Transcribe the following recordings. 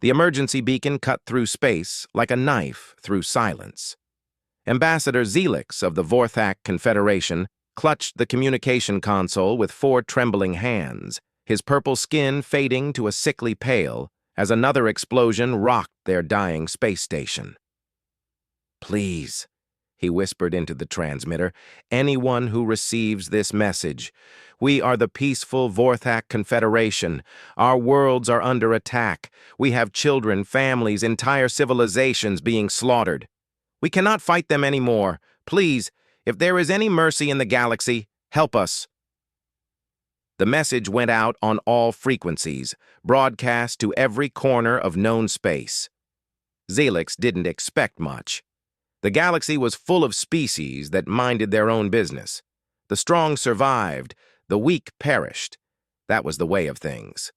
The emergency beacon cut through space like a knife through silence. Ambassador Zelix of the Vorthak Confederation clutched the communication console with 4 trembling hands, his purple skin fading to a sickly pale as another explosion rocked their dying space station. "Please," he whispered into the transmitter, "anyone who receives this message. We are the peaceful Vorthak Confederation. Our worlds are under attack. We have children, families, entire civilizations being slaughtered. We cannot fight them anymore. Please, if there is any mercy in the galaxy, help us." The message went out on all frequencies, broadcast to every corner of known space. Zelix didn't expect much. The galaxy was full of species that minded their own business. The strong survived, the weak perished. That was the way of things.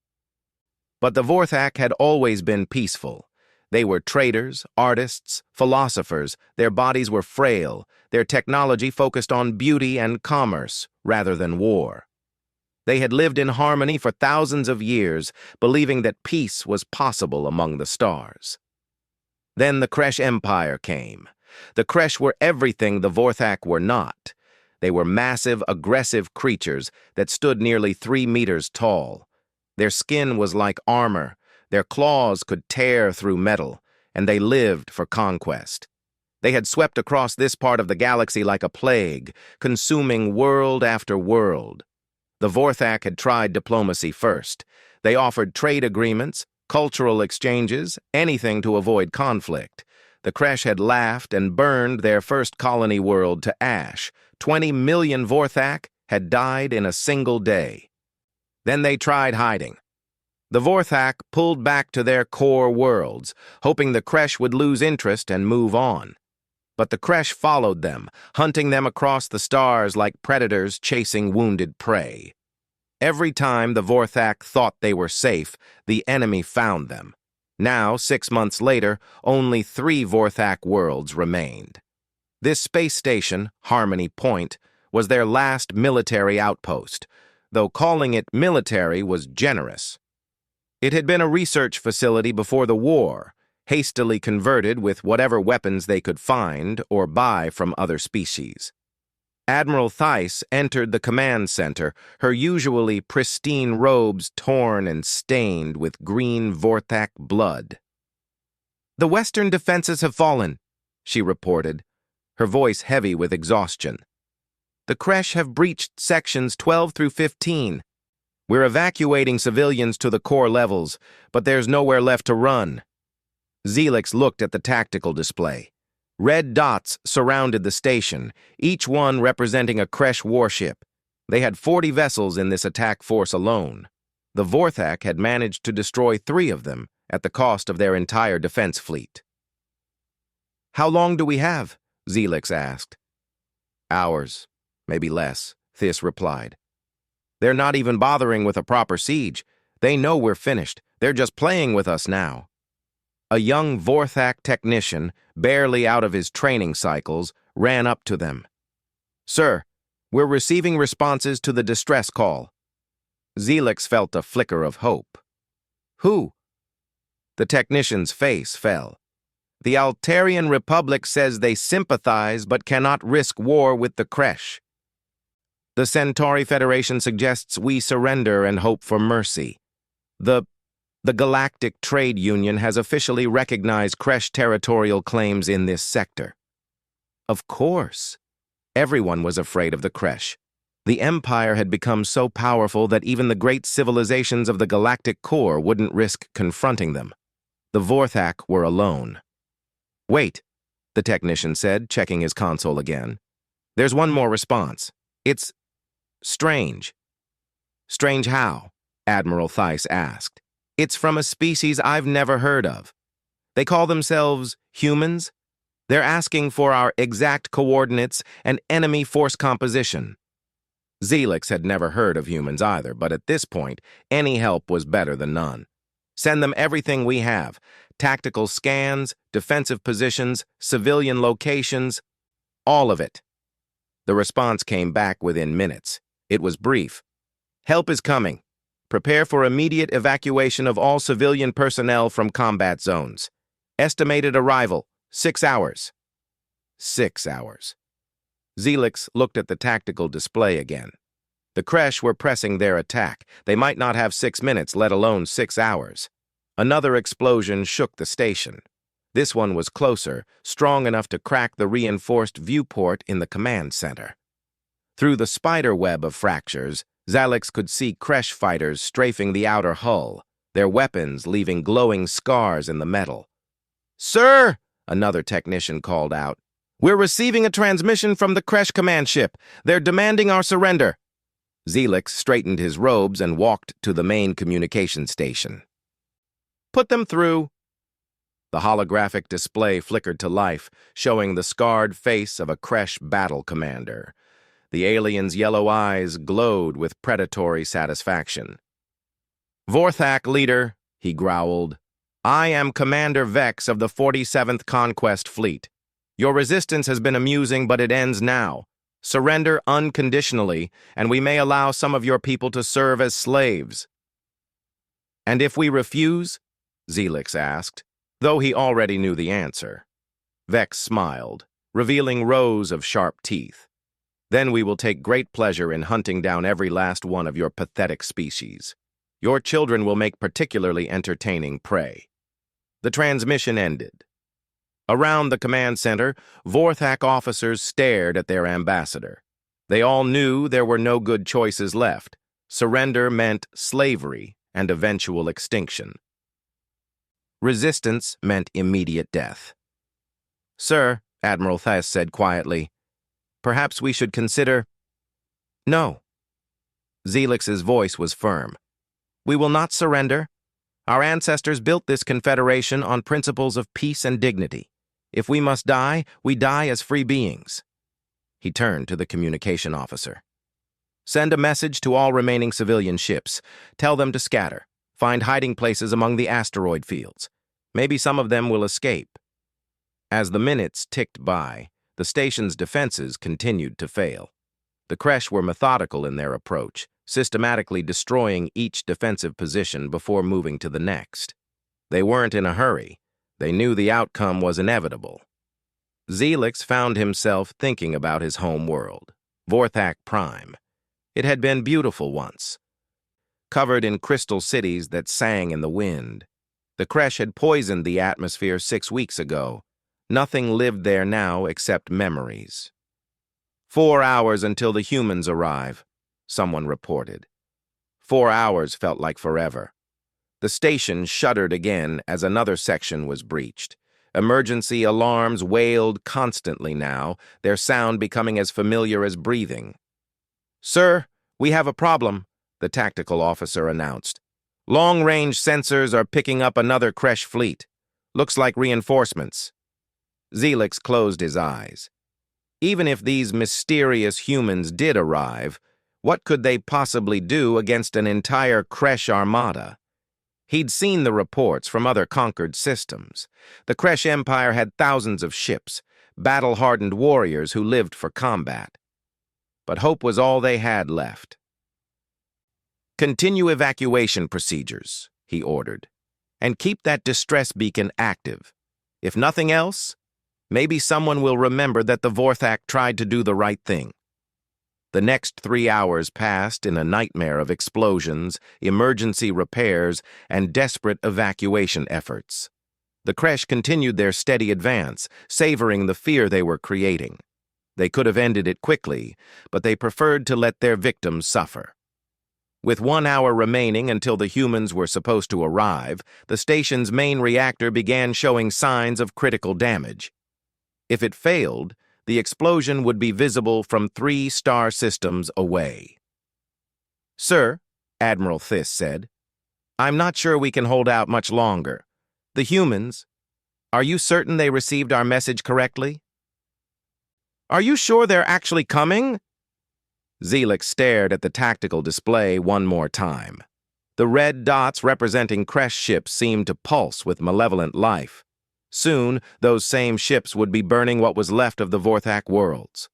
But the Vorthak had always been peaceful. They were traders, artists, philosophers. Their bodies were frail. Their technology focused on beauty and commerce rather than war. They had lived in harmony for thousands of years, believing that peace was possible among the stars. Then the Kresh Empire came. The Kresh were everything the Vorthak were not. They were massive, aggressive creatures that stood nearly 3 meters tall. Their skin was like armor. Their claws could tear through metal, and they lived for conquest. They had swept across this part of the galaxy like a plague, consuming world after world. The Vorthak had tried diplomacy first. They offered trade agreements, cultural exchanges, anything to avoid conflict. The Kresh had laughed and burned their first colony world to ash. 20 million Vorthak had died in a single day. Then they tried hiding. The Vorthak pulled back to their core worlds, hoping the Kresh would lose interest and move on. But the Kresh followed them, hunting them across the stars like predators chasing wounded prey. Every time the Vorthak thought they were safe, the enemy found them. Now, 6 months later, only 3 Vorthak worlds remained. This space station, Harmony Point, was their last military outpost, though calling it military was generous. It had been a research facility before the war, hastily converted with whatever weapons they could find or buy from other species. Admiral Theiss entered the command center, her usually pristine robes torn and stained with green Vorthak blood. "The Western defenses have fallen," she reported, her voice heavy with exhaustion. "The Kresh have breached sections 12 through 15. We're evacuating civilians to the core levels, but there's nowhere left to run." Zelix looked at the tactical display. Red dots surrounded the station, each one representing a Kresh warship. They had 40 vessels in this attack force alone. The Vorthak had managed to destroy 3 of them at the cost of their entire defense fleet. "How long do we have?" Zelix asked. "Hours, maybe less," Theiss replied. "They're not even bothering with a proper siege. They know we're finished. They're just playing with us now." A young Vorthak technician, barely out of his training cycles, ran up to them. "Sir, we're receiving responses to the distress call." Zelix felt a flicker of hope. "Who?" The technician's face fell. "The Altarian Republic says they sympathize but cannot risk war with the Kresh. The Centauri Federation suggests we surrender and hope for mercy. The Galactic Trade Union has officially recognized Kresh territorial claims in this sector." Of course. Everyone was afraid of the Kresh. The Empire had become so powerful that even the great civilizations of the galactic core wouldn't risk confronting them. The Vorthak were alone. "Wait," the technician said, checking his console again. "There's one more response. It's strange." "Strange how?" Admiral Theiss asked. "It's from a species I've never heard of. They call themselves humans. They're asking for our exact coordinates and enemy force composition." Zelix had never heard of humans either, but at this point, any help was better than none. "Send them everything we have. Tactical scans, defensive positions, civilian locations, all of it." The response came back within minutes. It was brief. "Help is coming. Prepare for immediate evacuation of all civilian personnel from combat zones. Estimated arrival, 6 hours. 6 hours. Zelix looked at the tactical display again. The Kresh were pressing their attack. They might not have 6 minutes, let alone 6 hours. Another explosion shook the station. This one was closer, strong enough to crack the reinforced viewport in the command center. Through the spider web of fractures, Zelix could see Kresh fighters strafing the outer hull, their weapons leaving glowing scars in the metal. "Sir!" another technician called out. "We're receiving a transmission from the Kresh command ship. They're demanding our surrender." Zelix straightened his robes and walked to the main communication station. "Put them through." The holographic display flickered to life, showing the scarred face of a Kresh battle commander. The alien's yellow eyes glowed with predatory satisfaction. "Vorthak, leader," he growled. "I am Commander Vex of the 47th Conquest Fleet. Your resistance has been amusing, but it ends now. Surrender unconditionally, and we may allow some of your people to serve as slaves." "And if we refuse?" Zelix asked, though he already knew the answer. Vex smiled, revealing rows of sharp teeth. "Then we will take great pleasure in hunting down every last one of your pathetic species. Your children will make particularly entertaining prey." The transmission ended. Around the command center, Vorthak officers stared at their ambassador. They all knew there were no good choices left. Surrender meant slavery and eventual extinction. Resistance meant immediate death. "Sir," Admiral Thess said quietly, "perhaps we should consider—" "No." Zelix's voice was firm. "We will not surrender. Our ancestors built this confederation on principles of peace and dignity. If we must die, we die as free beings." He turned to the communication officer. "Send a message to all remaining civilian ships. Tell them to scatter. Find hiding places among the asteroid fields. Maybe some of them will escape." As the minutes ticked by, the station's defenses continued to fail. The Kresh were methodical in their approach, systematically destroying each defensive position before moving to the next. They weren't in a hurry. They knew the outcome was inevitable. Zelix found himself thinking about his home world, Vorthak Prime. It had been beautiful once, covered in crystal cities that sang in the wind. The Kresh had poisoned the atmosphere 6 weeks ago. Nothing lived there now except memories. 4 hours until the humans arrive," someone reported. 4 hours felt like forever. The station shuddered again as another section was breached. Emergency alarms wailed constantly now, their sound becoming as familiar as breathing. "Sir, we have a problem," the tactical officer announced. "Long-range sensors are picking up another Kresh fleet. Looks like reinforcements." Zelix closed his eyes. Even if these mysterious humans did arrive, what could they possibly do against an entire Kresh armada? He'd seen the reports from other conquered systems. The Kresh Empire had thousands of ships, battle-hardened warriors who lived for combat. But hope was all they had left. "Continue evacuation procedures," he ordered, "and keep that distress beacon active. If nothing else, maybe someone will remember that the Vorthak tried to do the right thing." The next 3 hours passed in a nightmare of explosions, emergency repairs, and desperate evacuation efforts. The Kresh continued their steady advance, savoring the fear they were creating. They could have ended it quickly, but they preferred to let their victims suffer. With 1 hour remaining until the humans were supposed to arrive, the station's main reactor began showing signs of critical damage. If it failed, the explosion would be visible from 3 star systems away. "Sir," Admiral Thys said, "I'm not sure we can hold out much longer. The humans, are you certain they received our message correctly?" "Are you sure they're actually coming?" Zelix stared at the tactical display one more time. The red dots representing Kresh ships seemed to pulse with malevolent life. Soon, those same ships would be burning what was left of the Vorthak worlds.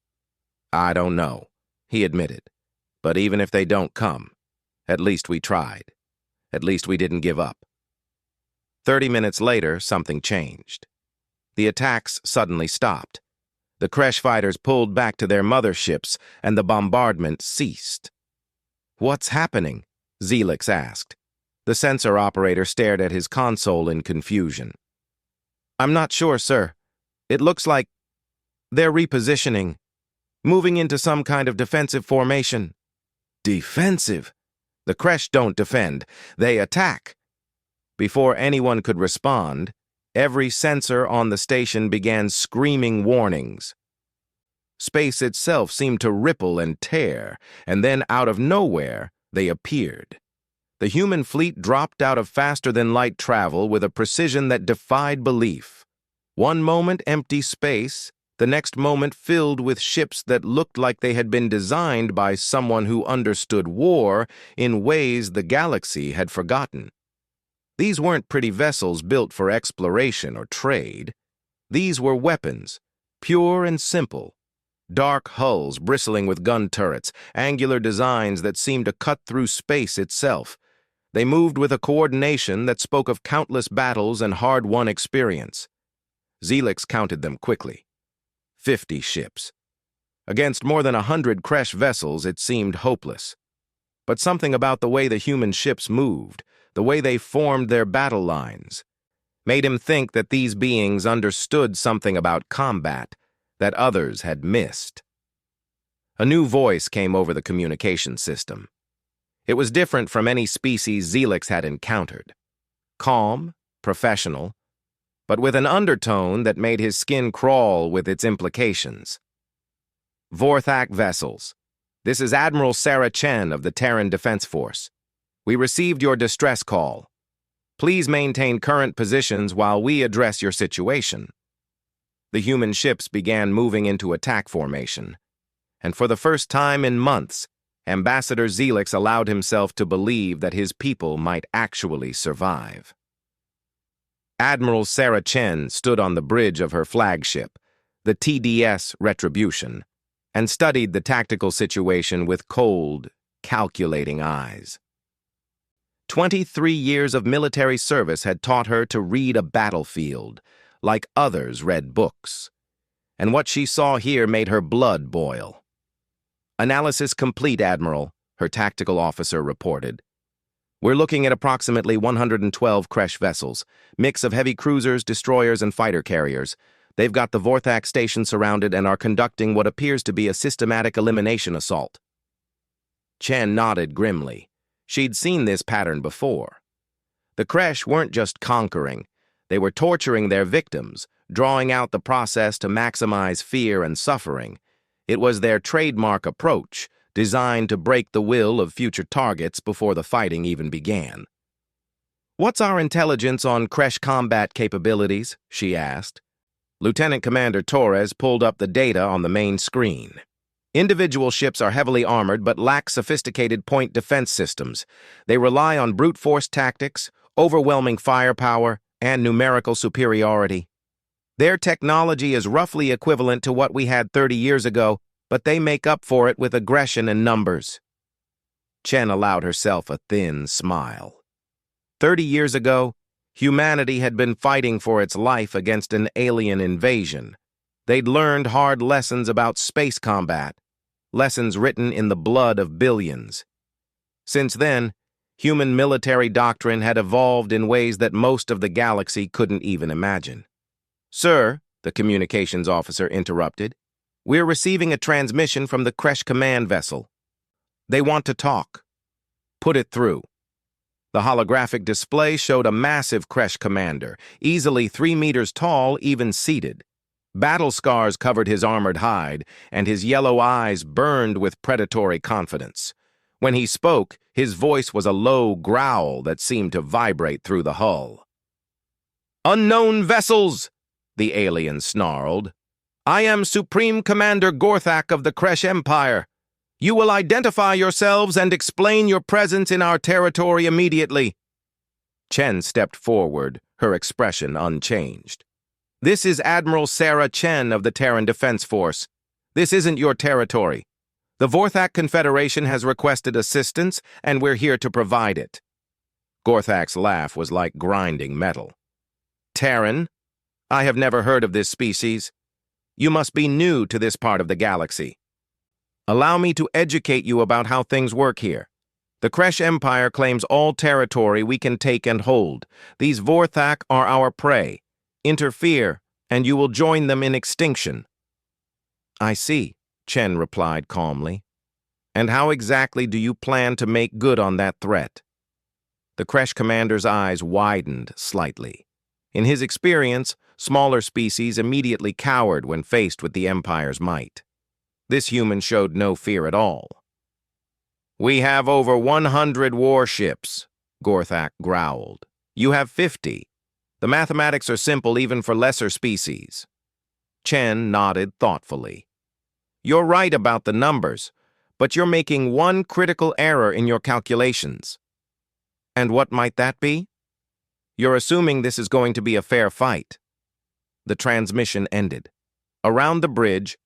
"I don't know," he admitted. "But even if they don't come, At least we tried. At least we didn't give up. 30 minutes later, something changed. The attacks suddenly stopped. The Kresh fighters pulled back to their motherships, and the bombardment ceased. "What's happening?" Zelix asked. The sensor operator stared at his console in confusion. "I'm not sure, sir. It looks like they're repositioning, moving into some kind of defensive formation." "Defensive?" "The Kresh don't defend. They attack." Before anyone could respond, every sensor on the station began screaming warnings. Space itself seemed to ripple and tear, and then out of nowhere, they appeared. The human fleet dropped out of faster-than-light travel with a precision that defied belief. One moment empty space, the next moment filled with ships that looked like they had been designed by someone who understood war in ways the galaxy had forgotten. These weren't pretty vessels built for exploration or trade. These were weapons, pure and simple. Dark hulls bristling with gun turrets, angular designs that seemed to cut through space itself. They moved with a coordination that spoke of countless battles and hard-won experience. Zelix counted them quickly. 50 ships. Against more than 100 Kresh vessels, it seemed hopeless. But something about the way the human ships moved, the way they formed their battle lines, made him think that these beings understood something about combat that others had missed. A new voice came over the communication system. It was different from any species Zelix had encountered. Calm, professional, but with an undertone that made his skin crawl with its implications. "Vorthak vessels. This is Admiral Sarah Chen of the Terran Defense Force. We received your distress call. Please maintain current positions while we address your situation." The human ships began moving into attack formation, and for the first time in months, Ambassador Zelix allowed himself to believe that his people might actually survive. Admiral Sarah Chen stood on the bridge of her flagship, the TDS Retribution, and studied the tactical situation with cold, calculating eyes. 23 years of military service had taught her to read a battlefield, like others read books. And what she saw here made her blood boil. "Analysis complete, Admiral," her tactical officer reported. "We're looking at approximately 112 Kresh vessels, mix of heavy cruisers, destroyers, and fighter carriers. They've got the Vorthak station surrounded and are conducting what appears to be a systematic elimination assault." Chen nodded grimly. She'd seen this pattern before. The Kresh weren't just conquering. They were torturing their victims, drawing out the process to maximize fear and suffering. It was their trademark approach, designed to break the will of future targets before the fighting even began. "What's our intelligence on Kresh combat capabilities?" she asked. Lieutenant Commander Torres pulled up the data on the main screen. "Individual ships are heavily armored but lack sophisticated point defense systems. They rely on brute force tactics, overwhelming firepower, and numerical superiority. Their technology is roughly equivalent to what we had 30 years ago, but they make up for it with aggression and numbers." Chen allowed herself a thin smile. 30 years ago, humanity had been fighting for its life against an alien invasion. They'd learned hard lessons about space combat, lessons written in the blood of billions. Since then, human military doctrine had evolved in ways that most of the galaxy couldn't even imagine. "Sir," the communications officer interrupted, "we're receiving a transmission from the Kresh command vessel. They want to talk." "Put it through." The holographic display showed a massive Kresh commander, easily 3 meters tall, even seated. Battle scars covered his armored hide, and his yellow eyes burned with predatory confidence. When he spoke, his voice was a low growl that seemed to vibrate through the hull. "Unknown vessels!" the alien snarled. "I am Supreme Commander Gorthak of the Kresh Empire. You will identify yourselves and explain your presence in our territory immediately." Chen stepped forward, her expression unchanged. "This is Admiral Sarah Chen of the Terran Defense Force. This isn't your territory. The Vorthak Confederation has requested assistance, and we're here to provide it. Gorthak's laugh was like grinding metal. Terran? I have never heard of this species. You must be new to this part of the galaxy. Allow me to educate you about how things work here. The Kresh Empire claims all territory we can take and hold. These Vorthak are our prey. Interfere, and you will join them in extinction. I see, Chen replied calmly. And how exactly do you plan to make good on that threat? The Kresh commander's eyes widened slightly. In his experience, smaller species immediately cowered when faced with the Empire's might. This human showed no fear at all. We have over 100 warships, Gorthak growled. You have 50. The mathematics are simple even for lesser species. Chen nodded thoughtfully. You're right about the numbers, but you're making one critical error in your calculations. And what might that be? You're assuming this is going to be a fair fight. The transmission ended. Around the bridge,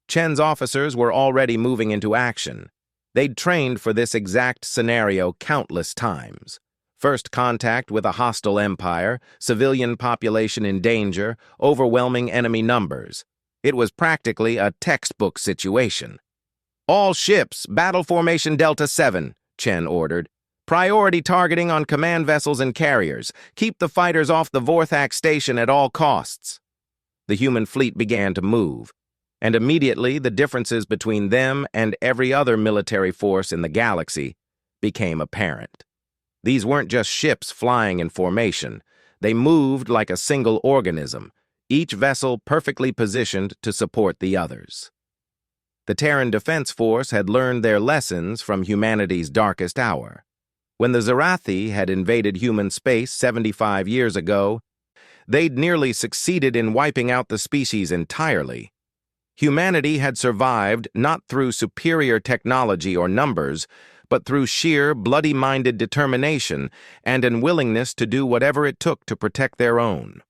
Chen's officers were already moving into action. They'd trained for this exact scenario countless times. First contact with a hostile empire, civilian population in danger, overwhelming enemy numbers. It was practically a textbook situation. All ships, battle formation Delta 7, Chen ordered. Priority targeting on command vessels and carriers. Keep the fighters off the Vorthak station at all costs. The human fleet began to move, and immediately the differences between them and every other military force in the galaxy became apparent. These weren't just ships flying in formation. They moved like a single organism, each vessel perfectly positioned to support the others. The Terran Defense Force had learned their lessons from humanity's darkest hour. When the Zarathi had invaded human space 75 years ago, they'd nearly succeeded in wiping out the species entirely. Humanity had survived not through superior technology or numbers, but through sheer, bloody-minded determination and an willingness to do whatever it took to protect their own.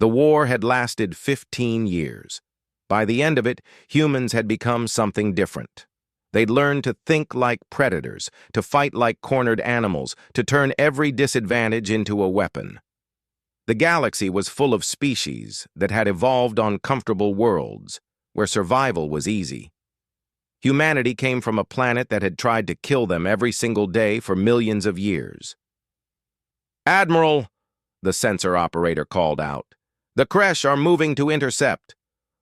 The war had lasted 15 years. By the end of it, humans had become something different. They'd learned to think like predators, to fight like cornered animals, to turn every disadvantage into a weapon. The galaxy was full of species that had evolved on comfortable worlds, where survival was easy. Humanity came from a planet that had tried to kill them every single day for millions of years. "Admiral," the sensor operator called out, "the Kresh are moving to intercept.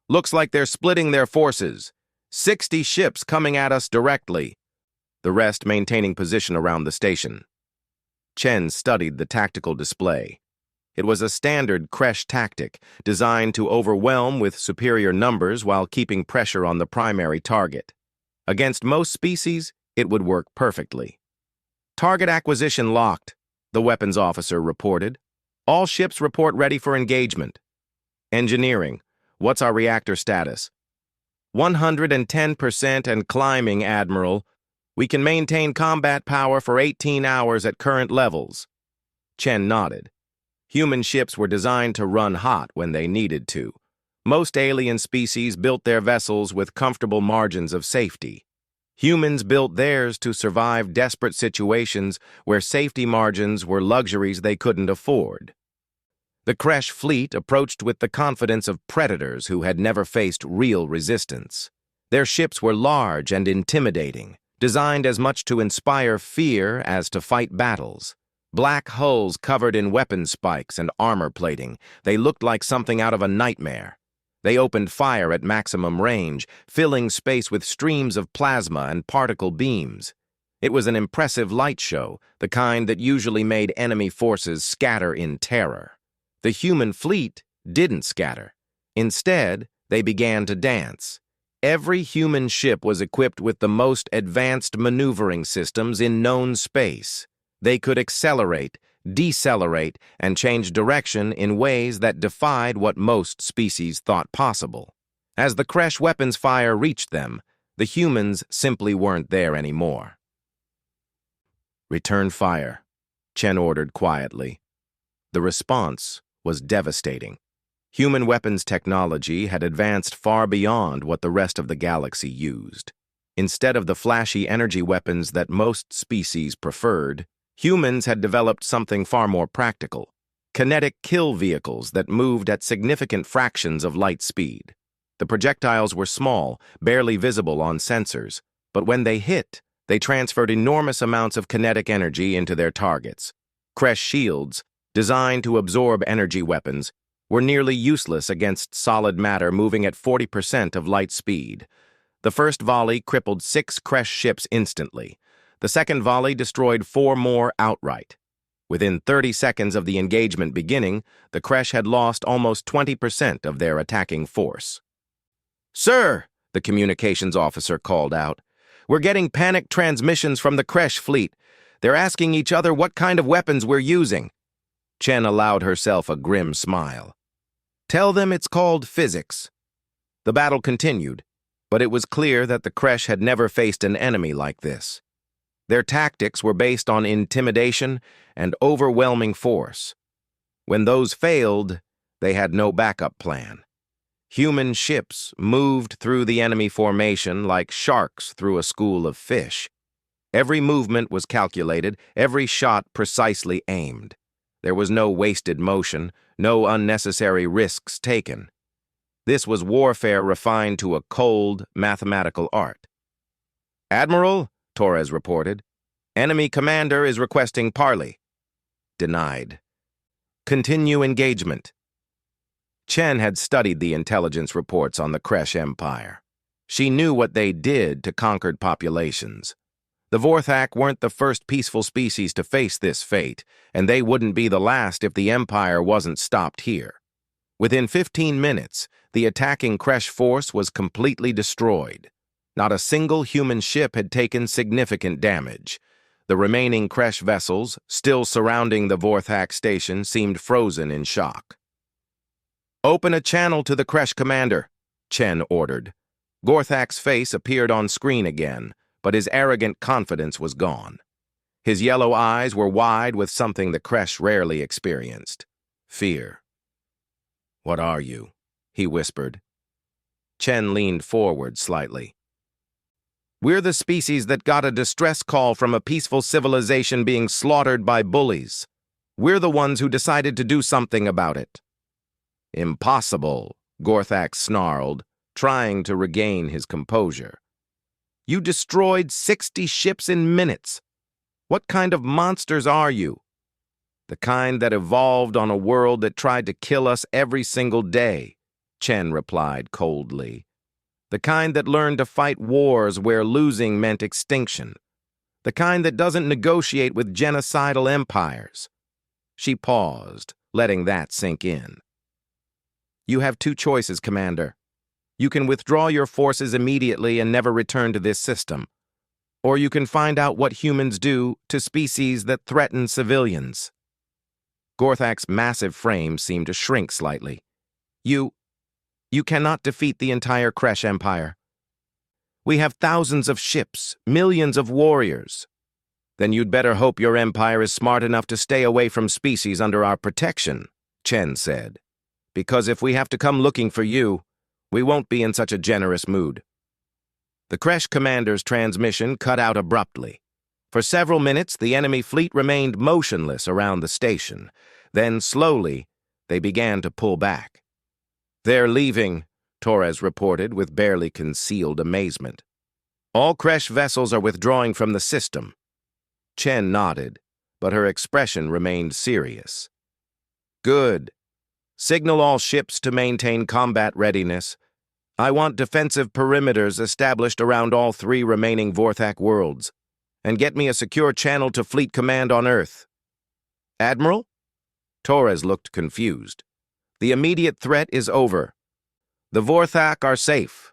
Looks like they're splitting their forces. 60 ships coming at us directly, the rest maintaining position around the station." Chen studied the tactical display. It was a standard Kresh tactic, designed to overwhelm with superior numbers while keeping pressure on the primary target. Against most species, it would work perfectly. "Target acquisition locked," the weapons officer reported. "All ships report ready for engagement." "Engineering, what's our reactor status?" 110% and climbing, Admiral. We can maintain combat power for 18 hours at current levels. Chen nodded. Human ships were designed to run hot when they needed to. Most alien species built their vessels with comfortable margins of safety. Humans built theirs to survive desperate situations where safety margins were luxuries they couldn't afford. The Kresh fleet approached with the confidence of predators who had never faced real resistance. Their ships were large and intimidating, designed as much to inspire fear as to fight battles. Black hulls covered in weapon spikes and armor plating, they looked like something out of a nightmare. They opened fire at maximum range, filling space with streams of plasma and particle beams. It was an impressive light show, the kind that usually made enemy forces scatter in terror. The human fleet didn't scatter. Instead, they began to dance. Every human ship was equipped with the most advanced maneuvering systems in known space. They could accelerate, decelerate, and change direction in ways that defied what most species thought possible. As the Kresh weapons fire reached them, the humans simply weren't there anymore. "Return fire," Chen ordered quietly. The response was devastating. Human weapons technology had advanced far beyond what the rest of the galaxy used. Instead of the flashy energy weapons that most species preferred, humans had developed something far more practical: kinetic kill vehicles that moved at significant fractions of light speed. The projectiles were small, barely visible on sensors, but when they hit, they transferred enormous amounts of kinetic energy into their targets. Kresh shields, designed to absorb energy weapons, were nearly useless against solid matter moving at 40% of light speed. The first volley crippled 6 Kresh ships instantly. The second volley destroyed 4 more outright. Within 30 seconds of the engagement beginning, the Kresh had lost almost 20% of their attacking force. "Sir," the communications officer called out, "we're getting panicked transmissions from the Kresh fleet. They're asking each other what kind of weapons we're using." Chen allowed herself a grim smile. "Tell them it's called physics." The battle continued, but it was clear that the Kresh had never faced an enemy like this. Their tactics were based on intimidation and overwhelming force. When those failed, they had no backup plan. Human ships moved through the enemy formation like sharks through a school of fish. Every movement was calculated, every shot precisely aimed. There was no wasted motion, no unnecessary risks taken. This was warfare refined to a cold, mathematical art. "Admiral," Torres reported, "enemy commander is requesting parley." Denied. "Continue engagement." Chen had studied the intelligence reports on the Kresh Empire. She knew what they did to conquered populations. The Vorthak weren't the first peaceful species to face this fate, and they wouldn't be the last if the Empire wasn't stopped here. Within 15 minutes, the attacking Kresh force was completely destroyed. Not a single human ship had taken significant damage. The remaining Kresh vessels, still surrounding the Vorthak station, seemed frozen in shock. "Open a channel to the Kresh commander," Chen ordered. Gorthak's face appeared on screen again, but his arrogant confidence was gone. His yellow eyes were wide with something the Kresh rarely experienced: fear. "What are you?" he whispered. Chen leaned forward slightly. "We're the species that got a distress call from a peaceful civilization being slaughtered by bullies. We're the ones who decided to do something about it." "Impossible," Gorthak snarled, trying to regain his composure. "You destroyed 60 ships in minutes. What kind of monsters are you?" "The kind that evolved on a world that tried to kill us every single day," Chen replied coldly. "The kind that learned to fight wars where losing meant extinction. The kind that doesn't negotiate with genocidal empires." She paused, letting that sink in. "You have 2 choices, Commander. You can withdraw your forces immediately and never return to this system. Or you can find out what humans do to species that threaten civilians." Gorthak's massive frame seemed to shrink slightly. You cannot defeat the entire Kresh Empire. We have thousands of ships, millions of warriors. Then you'd better hope your empire is smart enough to stay away from species under our protection," Chen said. "Because if we have to come looking for you, we won't be in such a generous mood." The Kresh commander's transmission cut out abruptly. For several minutes, the enemy fleet remained motionless around the station. Then, slowly, they began to pull back. "They're leaving," Torres reported with barely concealed amazement. "All Kresh vessels are withdrawing from the system." Chen nodded, but her expression remained serious. "Good. Signal all ships to maintain combat readiness. I want defensive perimeters established around all 3 remaining Vorthak worlds. And get me a secure channel to Fleet Command on Earth." "Admiral?" Torres looked confused. "The immediate threat is over. The Vorthak are safe."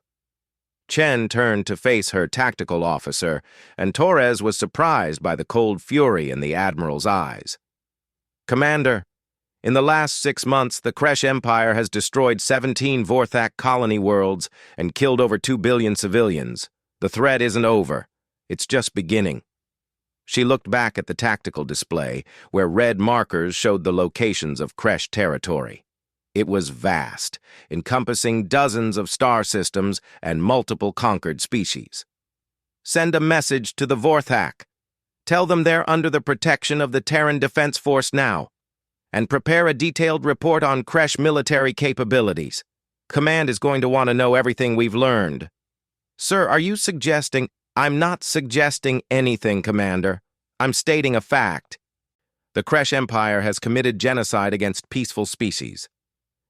Chen turned to face her tactical officer, and Torres was surprised by the cold fury in the Admiral's eyes. "Commander, in the last 6 months, the Kresh Empire has destroyed 17 Vorthak colony worlds and killed over 2 billion civilians. The threat isn't over. It's just beginning." She looked back at the tactical display, where red markers showed the locations of Kresh territory. It was vast, encompassing dozens of star systems and multiple conquered species. Send a message to the Vorthak. Tell them they're under the protection of the Terran Defense Force now, and prepare a detailed report on Kresh military capabilities. Command is going to want to know everything we've learned. Sir, are you suggesting— I'm not suggesting anything, Commander. I'm stating a fact. The Kresh Empire has committed genocide against peaceful species.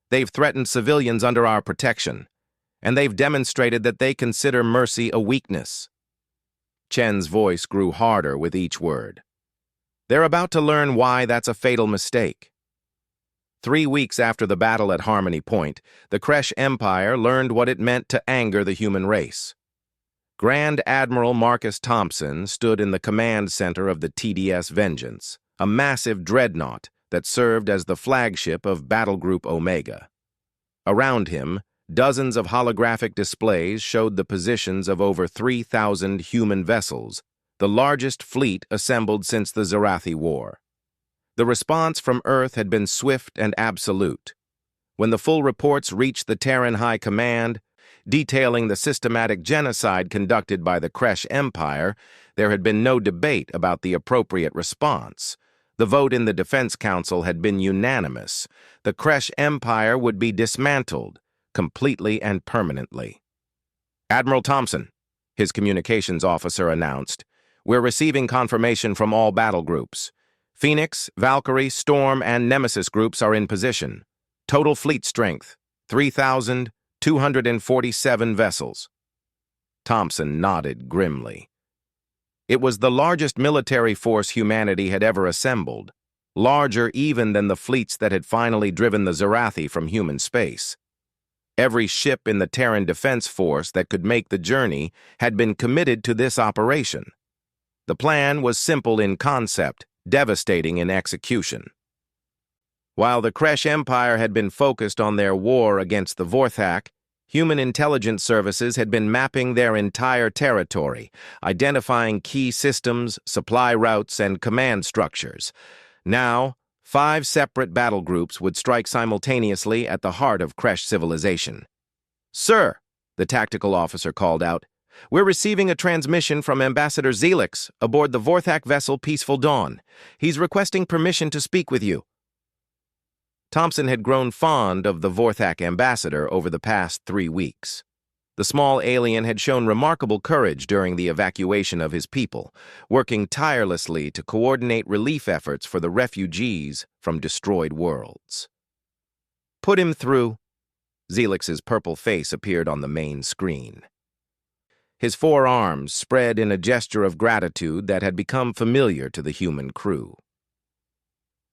They've threatened civilians under our protection, and they've demonstrated that they consider mercy a weakness. Chen's voice grew harder with each word. They're about to learn why that's a fatal mistake. 3 weeks after the battle at Harmony Point, the Kresh Empire learned what it meant to anger the human race. Grand Admiral Marcus Thompson stood in the command center of the TDS Vengeance, a massive dreadnought that served as the flagship of Battle Group Omega. Around him, dozens of holographic displays showed the positions of over 3,000 human vessels, the largest fleet assembled since the Zarathi War. The response from Earth had been swift and absolute. When the full reports reached the Terran High Command, detailing the systematic genocide conducted by the Kresh Empire, there had been no debate about the appropriate response. The vote in the Defense Council had been unanimous. The Kresh Empire would be dismantled, completely and permanently. Admiral Thompson, his communications officer announced, we're receiving confirmation from all battle groups. Phoenix, Valkyrie, Storm, and Nemesis groups are in position. Total fleet strength, 3,247 vessels. Thompson nodded grimly. It was the largest military force humanity had ever assembled, larger even than the fleets that had finally driven the Zarathi from human space. Every ship in the Terran Defense Force that could make the journey had been committed to this operation. The plan was simple in concept, devastating in execution. While the Kresh Empire had been focused on their war against the Vorthak, human intelligence services had been mapping their entire territory, identifying key systems, supply routes, and command structures. Now, 5 separate battle groups would strike simultaneously at the heart of Kresh civilization. Sir, the tactical officer called out, we're receiving a transmission from Ambassador Zelix aboard the Vorthak vessel Peaceful Dawn. He's requesting permission to speak with you. Thompson had grown fond of the Vorthak ambassador over the past 3 weeks. The small alien had shown remarkable courage during the evacuation of his people, working tirelessly to coordinate relief efforts for the refugees from destroyed worlds. Put him through. Zelix's purple face appeared on the main screen. His 4 arms spread in a gesture of gratitude that had become familiar to the human crew.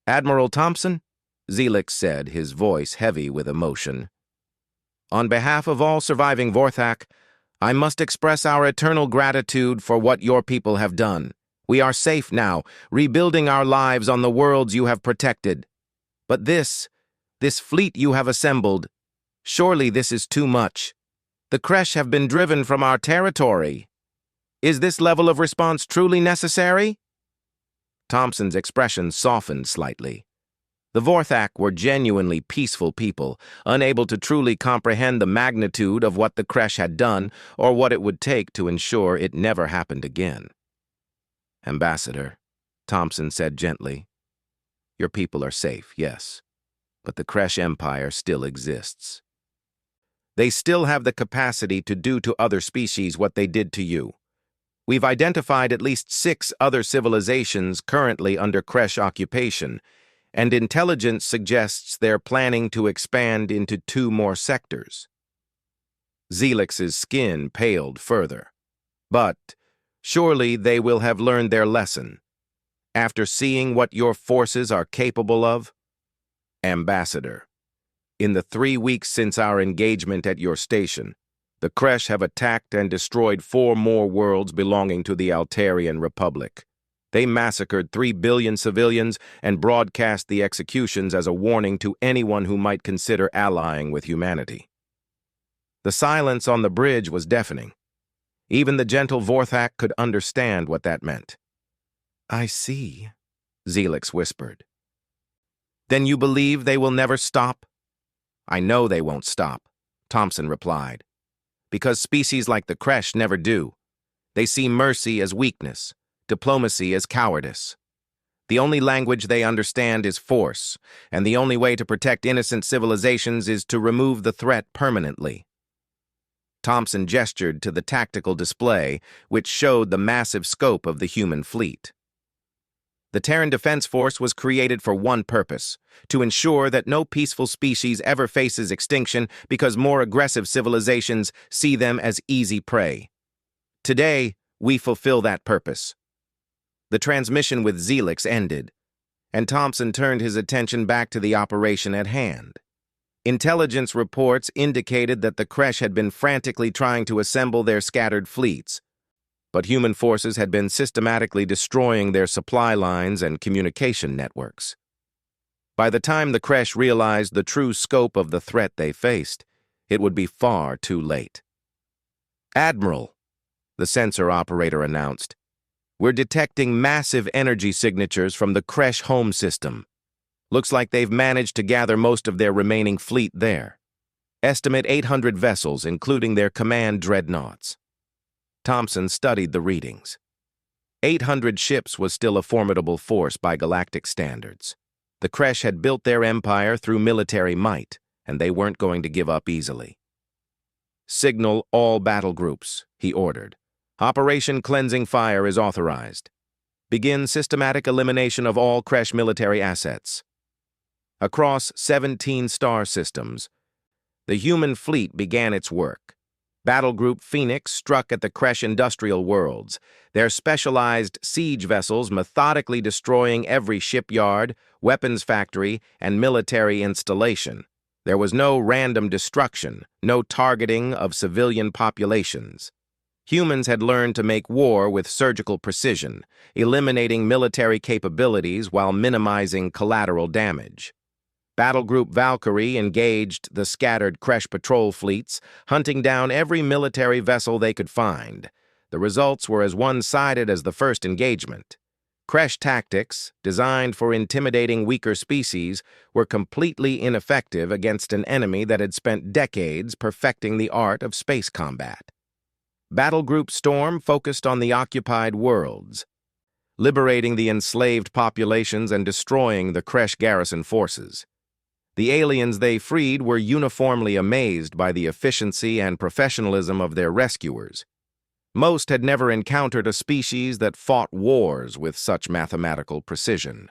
Admiral Thompson? Zelix said, his voice heavy with emotion. On behalf of all surviving Vorthak, I must express our eternal gratitude for what your people have done. We are safe now, rebuilding our lives on the worlds you have protected. But this fleet you have assembled, surely this is too much. The Kresh have been driven from our territory. Is this level of response truly necessary? Thompson's expression softened slightly. The Vorthak were genuinely peaceful people, unable to truly comprehend the magnitude of what the Kresh had done or what it would take to ensure it never happened again. Ambassador, Thompson said gently, your people are safe, yes, but the Kresh Empire still exists. They still have the capacity to do to other species what they did to you. We've identified at least 6 other civilizations currently under Kresh occupation, and intelligence suggests they're planning to expand into 2 more sectors. Zelix's skin paled further. But surely they will have learned their lesson. After seeing what your forces are capable of? Ambassador, in the 3 weeks since our engagement at your station, the Kresh have attacked and destroyed 4 more worlds belonging to the Altarian Republic. They massacred 3 billion civilians and broadcast the executions as a warning to anyone who might consider allying with humanity. The silence on the bridge was deafening. Even the gentle Vorthak could understand what that meant. I see, Zelix whispered. Then you believe they will never stop? I know they won't stop, Thompson replied. Because species like the Kresh never do. They see mercy as weakness, diplomacy as cowardice. The only language they understand is force, and the only way to protect innocent civilizations is to remove the threat permanently. Thompson gestured to the tactical display, which showed the massive scope of the human fleet. The Terran Defense Force was created for one purpose: to ensure that no peaceful species ever faces extinction because more aggressive civilizations see them as easy prey. Today, we fulfill that purpose. The transmission with Zelix ended, and Thompson turned his attention back to the operation at hand. Intelligence reports indicated that the Kresh had been frantically trying to assemble their scattered fleets, but human forces had been systematically destroying their supply lines and communication networks. By the time the Kresh realized the true scope of the threat they faced, it would be far too late. "Admiral," the sensor operator announced, "we're detecting massive energy signatures from the Kresh home system. Looks like they've managed to gather most of their remaining fleet there. Estimate 800 vessels, including their command dreadnoughts." Thompson studied the readings. 800 ships was still a formidable force by galactic standards. The Kresh had built their empire through military might, and they weren't going to give up easily. "Signal all battle groups," he ordered. "Operation Cleansing Fire is authorized. Begin systematic elimination of all Kresh military assets." Across 17 star systems, the human fleet began its work. Battle Group Phoenix struck at the Kresh industrial worlds, their specialized siege vessels methodically destroying every shipyard, weapons factory, and military installation. There was no random destruction, no targeting of civilian populations. Humans had learned to make war with surgical precision, eliminating military capabilities while minimizing collateral damage. Battle Group Valkyrie engaged the scattered Kresh patrol fleets, hunting down every military vessel they could find. The results were as one-sided as the first engagement. Kresh tactics, designed for intimidating weaker species, were completely ineffective against an enemy that had spent decades perfecting the art of space combat. Battle Group Storm focused on the occupied worlds, liberating the enslaved populations and destroying the Kresh garrison forces. The aliens they freed were uniformly amazed by the efficiency and professionalism of their rescuers. Most had never encountered a species that fought wars with such mathematical precision.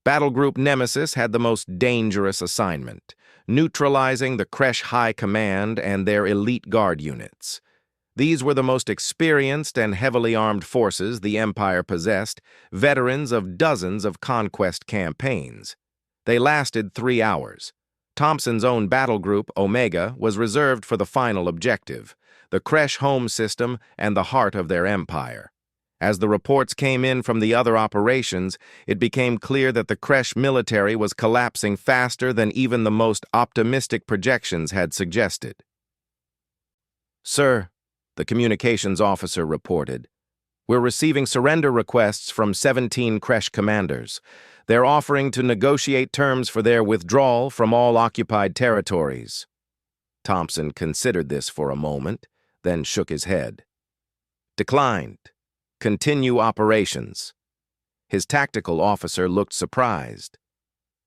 Battle Group Nemesis had the most dangerous assignment, neutralizing the Kresh High Command and their elite guard units. These were the most experienced and heavily armed forces the Empire possessed, veterans of dozens of conquest campaigns. They lasted 3 hours. Thompson's own battle group, Omega, was reserved for the final objective, the Kresh home system and the heart of their empire. As the reports came in from the other operations, it became clear that the Kresh military was collapsing faster than even the most optimistic projections had suggested. "Sir," the communications officer reported, "we're receiving surrender requests from 17 Kresh commanders. They're offering to negotiate terms for their withdrawal from all occupied territories." Thompson considered this for a moment, then shook his head. "Declined. Continue operations." His tactical officer looked surprised.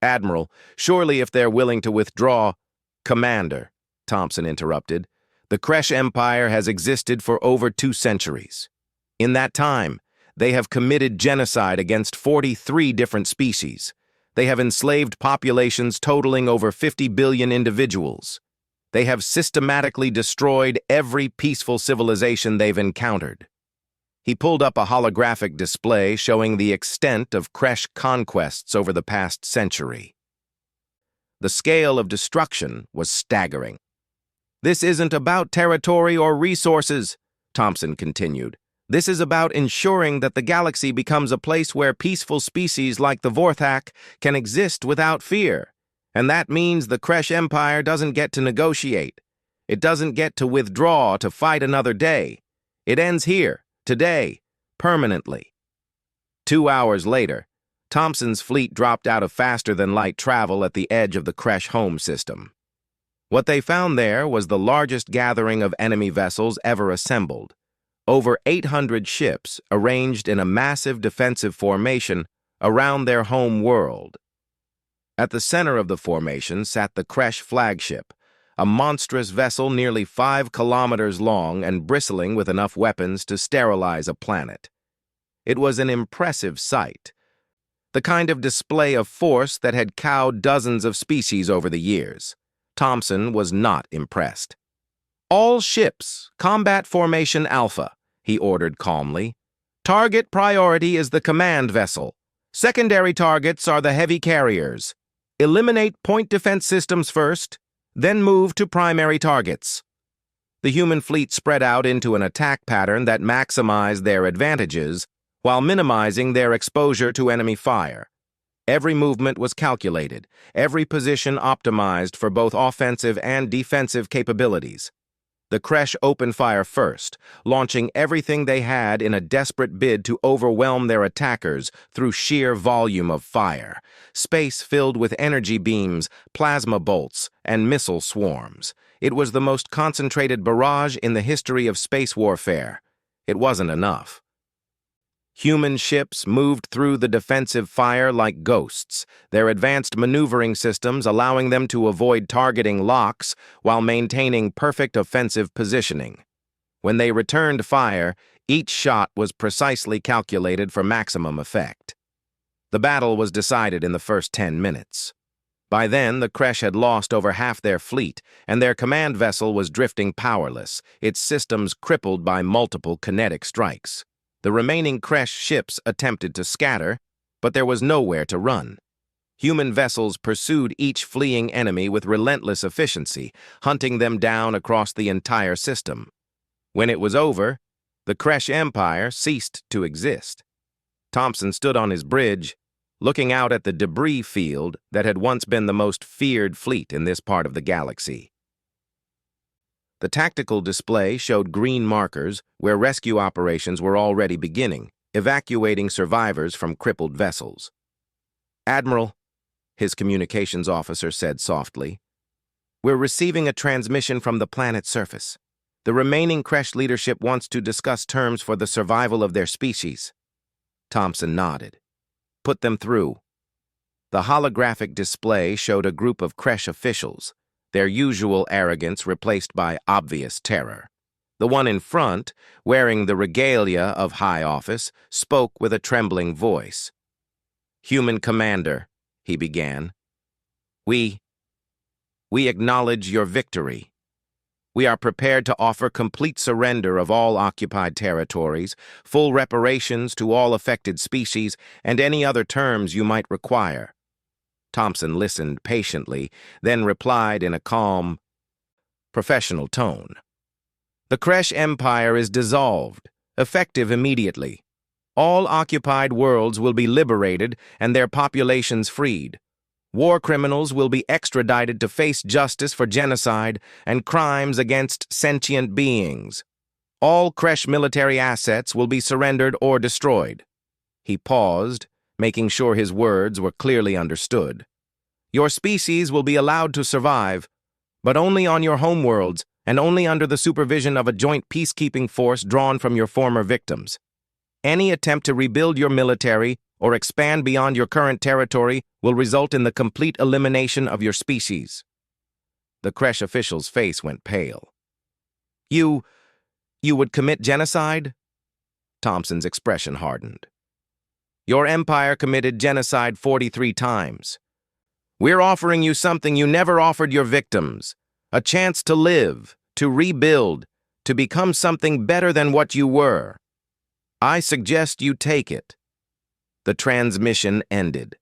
"Admiral, surely if they're willing to withdraw—" "Commander," Thompson interrupted, "the Kresh Empire has existed for over 2 centuries. In that time, they have committed genocide against 43 different species. They have enslaved populations totaling over 50 billion individuals. They have systematically destroyed every peaceful civilization they've encountered." He pulled up a holographic display showing the extent of Kresh conquests over the past century. The scale of destruction was staggering. "This isn't about territory or resources," Thompson continued. "This is about ensuring that the galaxy becomes a place where peaceful species like the Vorthak can exist without fear. And that means the Kresh Empire doesn't get to negotiate. It doesn't get to withdraw to fight another day. It ends here, today, permanently." 2 hours later, Thompson's fleet dropped out of faster-than-light travel at the edge of the Kresh home system. What they found there was the largest gathering of enemy vessels ever assembled. Over 800 ships arranged in a massive defensive formation around their home world. At the center of the formation sat the Kresh flagship, a monstrous vessel nearly 5 kilometers long and bristling with enough weapons to sterilize a planet. It was an impressive sight, the kind of display of force that had cowed dozens of species over the years. Thompson was not impressed. "All ships, combat formation Alpha," he ordered calmly. "Target priority is the command vessel. Secondary targets are the heavy carriers. Eliminate point defense systems first, then move to primary targets." The human fleet spread out into an attack pattern that maximized their advantages while minimizing their exposure to enemy fire. Every movement was calculated, every position optimized for both offensive and defensive capabilities. The Kresh opened fire first, launching everything they had in a desperate bid to overwhelm their attackers through sheer volume of fire. Space filled with energy beams, plasma bolts, and missile swarms. It was the most concentrated barrage in the history of space warfare. It wasn't enough. Human ships moved through the defensive fire like ghosts, their advanced maneuvering systems allowing them to avoid targeting locks while maintaining perfect offensive positioning. When they returned fire, each shot was precisely calculated for maximum effect. The battle was decided in the first 10 minutes. By then, the Kresh had lost over half their fleet, and their command vessel was drifting powerless, its systems crippled by multiple kinetic strikes. The remaining Kresh ships attempted to scatter, but there was nowhere to run. Human vessels pursued each fleeing enemy with relentless efficiency, hunting them down across the entire system. When it was over, the Kresh Empire ceased to exist. Thompson stood on his bridge, looking out at the debris field that had once been the most feared fleet in this part of the galaxy. The tactical display showed green markers where rescue operations were already beginning, evacuating survivors from crippled vessels. "Admiral," his communications officer said softly, "we're receiving a transmission from the planet's surface. The remaining Kresh leadership wants to discuss terms for the survival of their species." Thompson nodded. "Put them through." The holographic display showed a group of Kresh officials, their usual arrogance replaced by obvious terror. The one in front, wearing the regalia of high office, spoke with a trembling voice. "Human Commander," he began, We acknowledge your victory. We are prepared to offer complete surrender of all occupied territories, full reparations to all affected species, and any other terms you might require." Thompson listened patiently, then replied in a calm, professional tone. "The Kresh Empire is dissolved, effective immediately. All occupied worlds will be liberated and their populations freed. War criminals will be extradited to face justice for genocide and crimes against sentient beings. All Kresh military assets will be surrendered or destroyed." He paused, making sure his words were clearly understood. "Your species will be allowed to survive, but only on your homeworlds and only under the supervision of a joint peacekeeping force drawn from your former victims. Any attempt to rebuild your military or expand beyond your current territory will result in the complete elimination of your species." The Kresh official's face went pale. You would commit genocide?" Thompson's expression hardened. "Your empire committed genocide 43 times. We're offering you something you never offered your victims, a chance to live, to rebuild, to become something better than what you were. I suggest you take it." The transmission ended.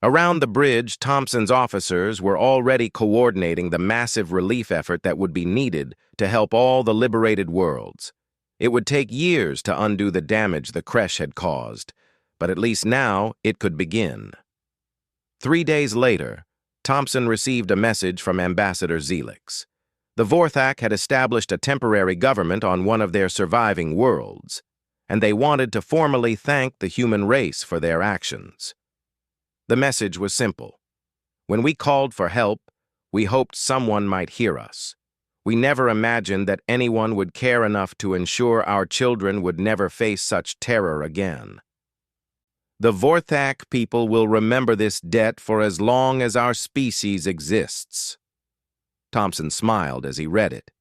Around the bridge, Thompson's officers were already coordinating the massive relief effort that would be needed to help all the liberated worlds. It would take years to undo the damage the Kresh had caused, but at least now it could begin. 3 days later, Thompson received a message from Ambassador Zelix. The Vorthak had established a temporary government on one of their surviving worlds, and they wanted to formally thank the human race for their actions. The message was simple. "When we called for help, We hoped someone might hear us. We never imagined that anyone would care enough to ensure our children would never face such terror again. The Vorthak people will remember this debt for as long as our species exists." Thompson smiled as he read it.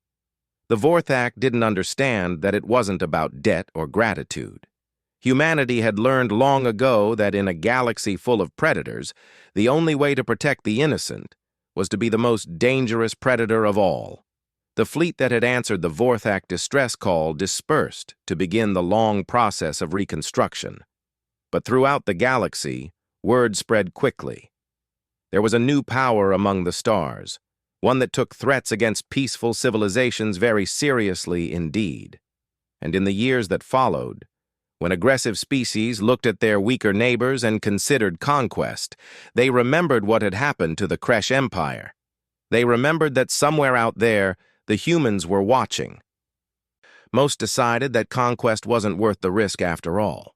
The Vorthak didn't understand that it wasn't about debt or gratitude. Humanity had learned long ago that in a galaxy full of predators, the only way to protect the innocent was to be the most dangerous predator of all. The fleet that had answered the Vorthak distress call dispersed to begin the long process of reconstruction. But throughout the galaxy, word spread quickly. There was a new power among the stars, one that took threats against peaceful civilizations very seriously indeed. And in the years that followed, when aggressive species looked at their weaker neighbors and considered conquest, they remembered what had happened to the Kresh Empire. They remembered that somewhere out there, the humans were watching. Most decided that conquest wasn't worth the risk after all.